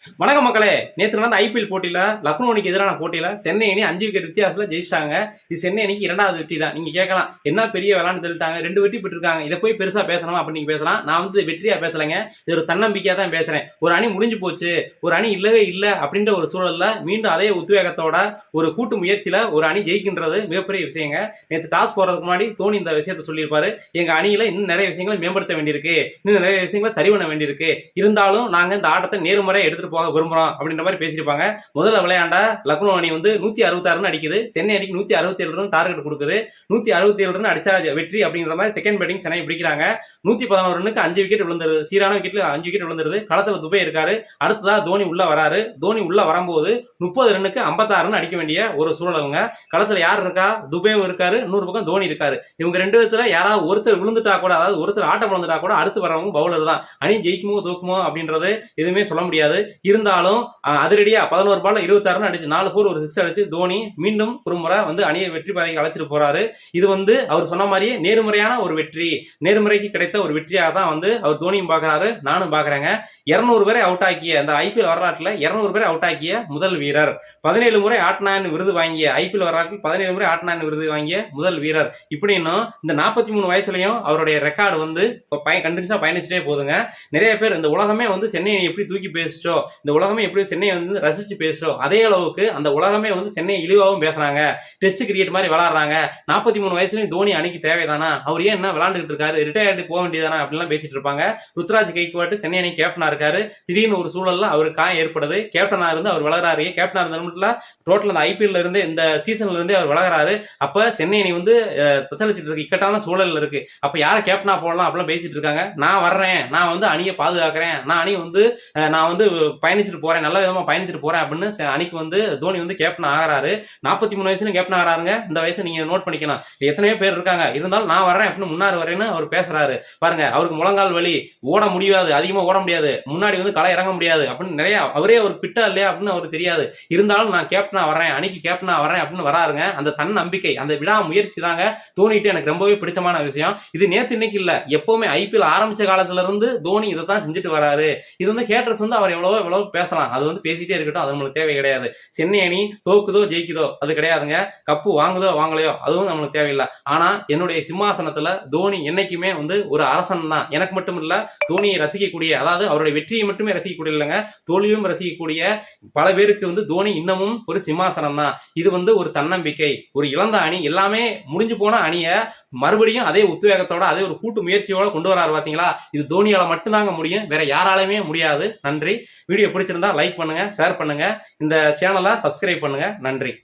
வணக்கம் மக்களே. நேற்று நடந்த ஐபிஎல் போட்டியில லக்னோ அணிக்கு எதிரான போட்டியில சென்னை அணி 5 விக்கெட் வித்தியாசத்துல ஜெயிச்சிட்டாங்க. இது சென்னை அணிக்கு 2வது வெற்றி தான். நீங்க கேட்கலாம், என்ன பெரிய விளையாண்டு தள்ளிட்டாங்க, 2 வெற்றி பெற்றிருக்காங்க, இதை போய் பெருசா பேசணுமா அப்படின்னு நீங்க பேசலாம். நான் வந்து வெற்றியா பேசலைங்க, இது ஒரு தன்னம்பிக்கையா தான் பேசுறேன். ஒரு அணி முடிஞ்சு போச்சு, ஒரு அணி இல்லவே இல்லை அப்படின்ற ஒரு சூழல்ல மீண்டும் அதே உத்வேகத்தோட ஒரு கூட்டு முயற்சியில ஒரு அணி ஜெயிக்கின்றது மிகப்பெரிய விஷயங்க. நேற்று டாஸ் போறதுக்கு முன்னாடி தோனி இந்த விஷயத்த சொல்லியிருப்பாரு, எங்க அணியில இன்னும் நிறைய விஷயங்களை மேம்படுத்த வேண்டியிருக்கு, இன்னும் நிறைய விஷயங்களை சரி பண்ண வேண்டியிருக்கு, இருந்தாலும் நாங்க இந்த ஆட்டத்தை நேர்முறை எடுத்துட்டு போக விரும்புறோம் அப்படின்ற மாதிரி பேசியிருப்பாங்க. முதல்ல விளையாண்ட லக்னோ அணி வந்து 166 ரன் அடிக்குது, சென்னை அணிக்கு 167 ரன் டார்கெட் கொடுக்குது. 167 ரன் அடிச்சா வெற்றி அப்படிங்கிற மாதிரி செகண்ட் பேட்டிங் சென்னை பிடிக்கிறாங்க. 111 ரன்னுக்கு 5 விக்கெட் விழுந்துருது, சீரான விக்கெட்ல 5 விக்கெட் விழுந்துருது. களத்துல துபை இருக்காரு, அடுத்ததா தோனி உள்ள வராரு. தோனி உள்ள வரும்போது 30 ரன்னுக்கு 56 ரன் அடிக்க வேண்டிய ஒரு சூழலுங்க. களத்துல யார் இருக்கா? துபையும் இருக்காரு, இன்னொரு பக்கம் தோனி இருக்காரு. இவங்க ரெண்டு விதத்துல யாராவது ஒருத்தர் விழுந்துட்டா கூட, அதாவது ஒருத்தர் ஆட்டம் விழுந்துட்டா கூட அடுத்து வரவங்க பவுலர் தான். அணி ஜெயிக்குமோ தோக்குமோ அப்படின்றது எதுவுமே சொல்ல முடியாது. இருந்தாலும் அதிரடியா 11 பால்ல 26 ரன் அடிச்சு 4 4 ஒரு 6 அடிச்சு தோனி மீண்டும் ஒரு முறை வந்து அணியை வெற்றி பாதைக்கு அழைச்சிட்டு போறாரு. இது வந்து அவர் சொன்ன மாதிரியே நேர்முறையான ஒரு வெற்றி, நேர்முறைக்கு கிடைத்த ஒரு வெற்றியாக தான் வந்து அவர் தோனியும் பாக்குறாரு, நானும் பாக்குறேங்க. 200 பேரை அவுட் ஆக்கிய அந்த ஐபிஎல் வரலாற்றுல 200 பேரை அவுட் ஆக்கிய முதல் வீரர், 17 முறை ஆட்டநாயகன் விருது வாங்கிய, ஐபிஎல் வரலாற்றில் 17 முறை ஆட்டநாயகன் விருது வாங்கிய முதல் வீரர். இப்படின்னு இந்த 43 வயசுலயும் அவருடைய ரெக்கார்டு வந்து கண்டினியூஸா பயணிச்சுட்டே போதுங்க. நிறைய பேர் இந்த உலகமே வந்து சென்னை எப்படி தூக்கி பேசிச்சோ, இந்த உலகமே எப்படி சென்னை வந்து ரசிச்சு பேசுறோம், அதே அளவுக்கு அந்த உலகமே வந்து சென்னை இழிவாகவும் பேசுறாங்க. டெஸ்ட் கிரிக்கெட் மாதிரி விளையாடுறாங்க. 43 வயசுலயும் தோனி அணிக்கு தேவைதானா, அவர் ஏன் என்ன விளையாண்டுட்டு இருக்காரு, ரிட்டையர்டு போக வேண்டியதானா அப்படிலாம் பேசிட்டு இருப்பாங்க. ருத்ராஜ் கைக்வாட் சென்னை அணி கேப்டனா இருக்காரு. திடீர்னு ஒரு சூழல்ல அவருக்கு காயம் ஏற்படுது. கேப்டனா இருந்து அவர் விளையாடுறாரு. கேப்டனா இருந்த டோட்டல் அந்த ஐபிஎல்ல இருந்து இந்த சீசன்ல இருந்தே அவர் விளையாடுறாரு. அப்ப சென்னை அணி வந்து தத்தளிச்சிட்டு இருக்கு, இக்கட்டான சூழல்ல இருக்கு. அப்ப யாரை கேப்டனா போடலாம் அப்படிலாம் பேசிட்டு இருக்காங்க. நான் வர்றேன், நான் வந்து அணியை பாதுகாக்கிறேன், நான் அணி வந்து நான் வந்து பயணிச்சுட்டு போறேன், நல்ல விதமா பயணிச்சுட்டு போறேன் அப்படின்னு அணிக்கு வந்து தோனி வந்து கேப்டன் ஆகிறாரு. 43 வயசுல கேப்டன் ஆகிறாருங்க. இந்த வயசு நீங்க நோட் பண்ணிக்கலாம். எத்தனையோ பேர் இருக்காங்க, இருந்தாலும் நான் வர்றேன் அப்படின்னு முன்னாடி வரேன்னு அவர் பேசுறாரு பாருங்க. அவருக்கு முழங்கால் வலி, ஓட முடியாது, அதிகமா ஓட முடியாது, முன்னாடி வந்து களை இறங்க முடியாது அப்படின்னு நிறைய, அவரே ஒரு பிட்டா இல்லையா அப்படின்னு அவருக்கு தெரியாது. இருந்தாலும் நான் கேப்டனா வர்றேன், அணிக்கு கேப்டனா வர்றேன் அப்படின்னு வராருங்க. அந்த தன் நம்பிக்கை, அந்த விடா முயற்சி தாங்க தோனிட்டு எனக்கு ரொம்பவே பிடிச்சமான விஷயம். இது நேத்து இன்னைக்கு இல்ல, எப்பவுமே ஐபிஎல் ஆரம்பிச்ச காலத்துல இருந்து தோனி இதை தான் செஞ்சுட்டு வராரு. இது வந்து ஹேட்டர்ஸ் வந்து அவர் எவ்வளவு பேசலாம், அது வந்து பேசிட்டே இருக்கட்டும், அது நம்மளுக்கு தேவை கிடையாது. சென்னை அணி தோக்குதோ ஜெயிக்குதோ அது கிடையாதுங்க, கப்பு வாங்குதோ வாங்கலையோ அதுவும் நம்மளுக்கு தேவையில்லை. ஆனா என்னுடைய சிம்மாசனத்துல தோனி என்னைக்குமே வந்து ஒரு அரசன் தான். எனக்கு மட்டும் இல்ல, தோனியை ரசிக்கக்கூடிய, அதாவது அவருடைய வெற்றியை மட்டுமே ரசிக்கக்கூடிய இல்லைங்க, தோல்வியும் ரசிக்கக்கூடிய பல பேருக்கு வந்து தோனி இன்னமும் ஒரு சிம்மாசனம் தான். இது வந்து ஒரு தன்னம்பிக்கை. ஒரு இழந்த அணி, எல்லாமே முடிஞ்சு போன அணியை மறுபடியும் அதே உத்வேகத்தோட அதே ஒரு கூட்டு முயற்சியோட கொண்டு வராரு பாத்தீங்களா. இது தோனியால மட்டும்தாங்க முடியும், வேற யாராலுமே முடியாது. நன்றி. வீடியோ பிடிச்சிருந்தா லைக் பண்ணுங்க, ஷேர் பண்ணுங்க, இந்த சேனலை சப்ஸ்கிரைப் பண்ணுங்க. நன்றி.